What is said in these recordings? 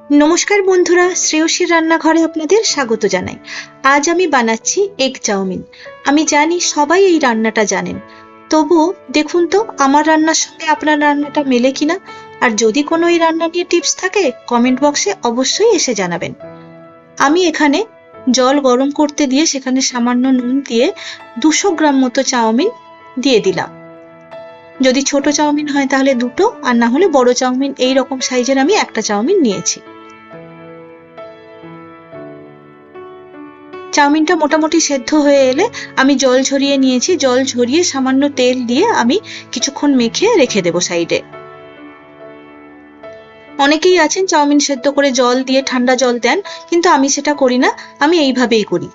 নমস্কার বন্ধুরা, শ্রেয়সীর রান্নাঘরে আপনাদের স্বাগত জানাই। আজ আমি বানাচ্ছি এগ চাউমিন। আমি জানি সবাই এই রান্নাটা জানেন, তবুও দেখুন তো আমার রান্নার সঙ্গে আপনার রান্নাটা মেলে কিনা। আর যদি কোনো এই রান্না নিয়ে টিপস থাকে কমেন্ট বক্সে অবশ্যই এসে জানাবেন। আমি এখানে জল গরম করতে দিয়ে সেখানে সামান্য নুন দিয়ে 200 গ্রাম মতো চাউমিন দিয়ে দিলাম। যদি ছোট চাউমিন হয় তাহলে দুটো, আর না হলে বড় চাউমিন এই রকম সাইজের আমি একটা চাউমিন নিয়েছি। চাউমিনটা মোটামুটি সেদ্ধ হয়ে এলে আমি জল ঝরিয়ে নিয়েছি। জল ঝরিয়ে সামান্য তেল দিয়ে আমি কিছুক্ষণ মেখে রেখে দেবো সাইডে। অনেকেই আছেন চাউমিন সেদ্ধ করে জল দিয়ে ঠান্ডা জল দেন, কিন্তু আমি সেটা করি না, আমি এইভাবেই করি।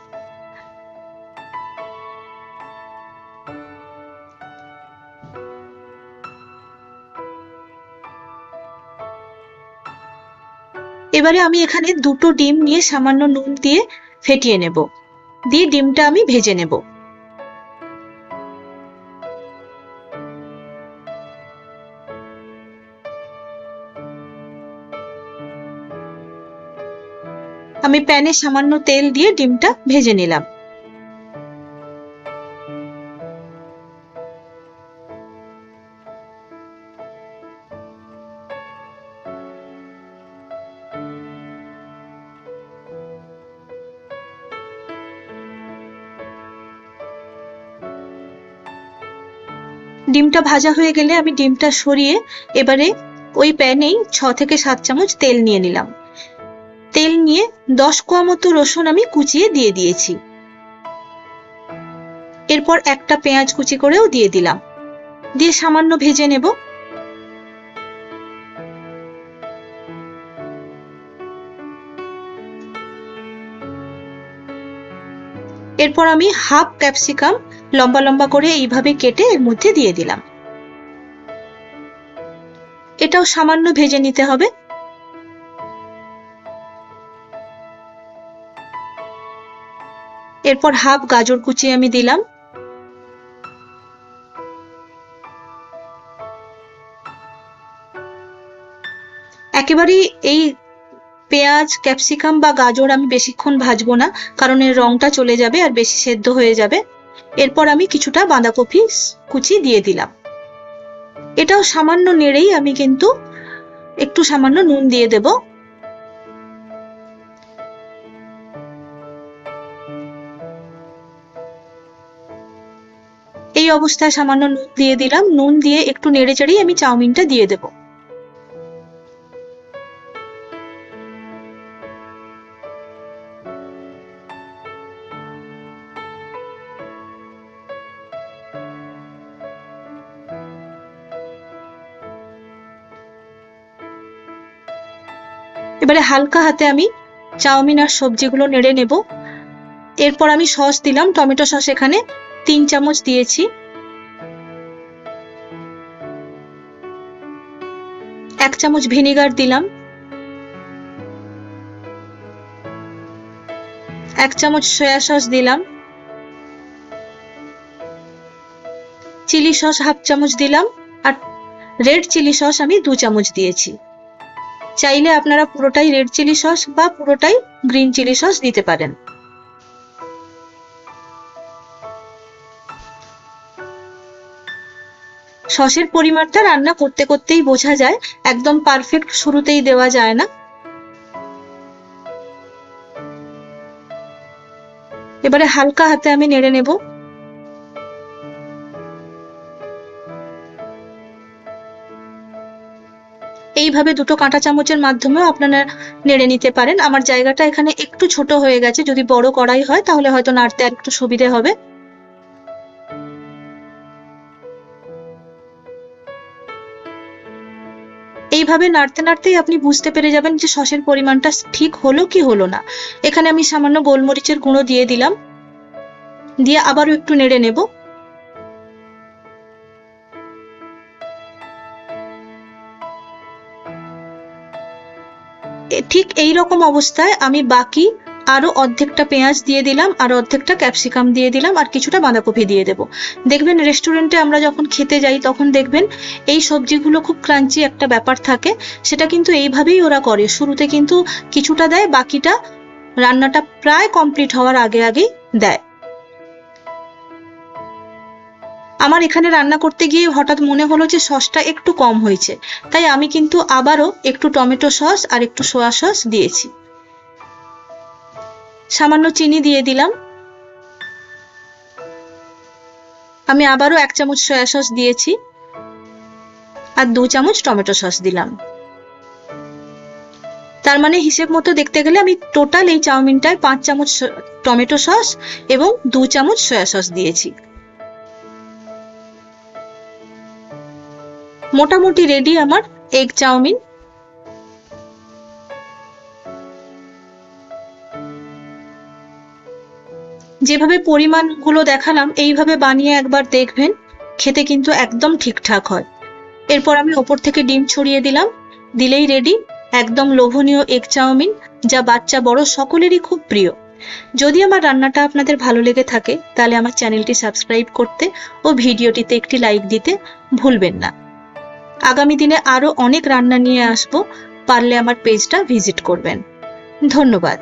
এবারে আমি এখানে দুটো ডিম নিয়ে সামান্য নুন দিয়ে ফেটিয়ে নেব, দিয়ে ডিমটা আমি ভেজে নেব। আমি প্যানে সামান্য তেল দিয়ে ডিমটা ভেজে নিলাম। ডিমটা ভাজা হয়ে গেলে আমি ডিমটা সরিয়ে এবারে ওই প্যানেই 6 থেকে 7 চামচ তেল নিয়ে নিলাম। তেল নিয়ে 10 কোয়া মতো রসুন আমি কুচিয়ে দিয়ে দিয়েছি। এরপর একটা পেঁয়াজ কুচি করেও দিয়ে দিলাম, দিয়ে সামান্য ভেজে নেব। এরপর আমি হাফ ক্যাপসিকাম লম্বা লম্বা করে এইভাবে কেটে এর মধ্যে দিয়ে দিলাম। এটাও সামান্য ভেজে নিতে হবে। এরপর হাফ গাজর কুচি আমি দিলাম। একেবারেই এই পেঁয়াজ ক্যাপসিকাম বা গাজর আমি বেশিক্ষণ ভাজবো না, কারণ এর রংটা চলে যাবে আর বেশি সেদ্ধ হয়ে যাবে। এরপর আমি কিছুটা বাঁধাকপি কুচি দিয়ে দিলাম। এটাও সামান্য নেড়েই আমি কিন্তু একটু সামান্য নুন দিয়ে দেব। এই অবস্থায় সামান্য নুন দিয়ে দিলাম। নুন দিয়ে একটু নেড়ে চেড়েই আমি চাউমিনটা দিয়ে দেব। এবারে হালকা হাতে আমি চাউমিন আর সবজিগুলো নেড়ে নেব। এরপর আমি সস দিলাম, টমেটো সস এখানে 3 চামচ দিয়েছি। 1 চামচ ভিনেগার দিলাম। 1 চামচ সয়া সস দিলাম। চিলি সস হাফ চামচ দিলাম। আর রেড চিলি সস আমি 2 চামচ দিয়েছি। চাইলে আপনারা পুরোটাই রেড চিলি সস বা পুরোটাই গ্রিন চিলি সস দিতে পারেন। সসের পরিমাণটা রান্না করতে করতেই বোঝা যায়, একদম পারফেক্ট শুরুতেই দেওয়া যায় না। এবারে হালকা হাতে আমি নেড়ে নেব। এইভাবে দুটো কাঁটা চামচের মাধ্যমেও আপনারা নেড়ে নিতে পারেন। আমার জায়গাটা এখানে একটু ছোট হয়ে গেছে, যদি বড় কড়াই হয় তাহলে হয়তো নাড়তে আর একটু সুবিধে হবে। এইভাবে নাড়তে নাড়তেই আপনি বুঝতে পেরে যাবেন যে সসের পরিমাণটা ঠিক হলো কি হলো না। এখানে আমি সামান্য গোলমরিচের গুঁড়ো দিয়ে দিলাম, দিয়ে আবারও একটু নেড়ে নেব। ঠিক এই রকম অবস্থায় আমি বাকি আরো অর্ধেকটা পেঁয়াজ দিয়ে দিলাম, আর অর্ধেকটা ক্যাপসিকাম দিয়ে দিলাম, আর কিছুটা বাঁধাকপি দিয়ে দেবো। দেখবেন রেস্টুরেন্টে আমরা যখন খেতে যাই তখন দেখবেন এই সবজিগুলো খুব ক্রাঞ্চি একটা ব্যাপার থাকে, সেটা কিন্তু এইভাবেই ওরা করে। শুরুতে কিন্তু কিছুটা দেয়, বাকিটা রান্নাটা প্রায় কমপ্লিট হওয়ার আগে আগেই দেয়। আমার এখানে রান্না করতে গিয়ে হঠাৎ মনে হলো যে সসটা একটু কম হয়েছে, তাই আমি কিন্তু আবারও একটু টমেটো সস আর একটু সোয়া সস দিয়েছি। সামান্য চিনি দিয়ে দিলাম। আমি আবারও 1 চামচ সয়া সস দিয়েছি, আর 2 চামচ টমেটো সস দিলাম। তার মানে হিসেব মতো দেখতে গেলে আমি টোটাল এই চাউমিনটায় 5 চামচ টমেটো সস এবং 2 চামচ সয়া সস দিয়েছি। মোটামুটি রেডি আমার এগ চাউমিন। যেভাবে পরিমাণগুলো দেখালাম এইভাবে বানিয়ে একবার দেখবেন, খেতে কিন্তু একদম ঠিকঠাক হয়। এরপর আমি ওপর থেকে ডিম ছড়িয়ে দিলাম, দিলেই রেডি একদম লোভনীয় এগ চাউমিন, যা বাচ্চা বড় সকলেরই খুব প্রিয়। যদি আমার রান্নাটা আপনাদের ভালো লেগে থাকে তাহলে আমার চ্যানেলটি সাবস্ক্রাইব করতে ও ভিডিওটিতে একটি লাইক দিতে ভুলবেন না। আগামী দিনে আরো অনেক রান্না নিয়ে আসবো, পারলে আমার পেজটা ভিজিট করবেন। ধন্যবাদ।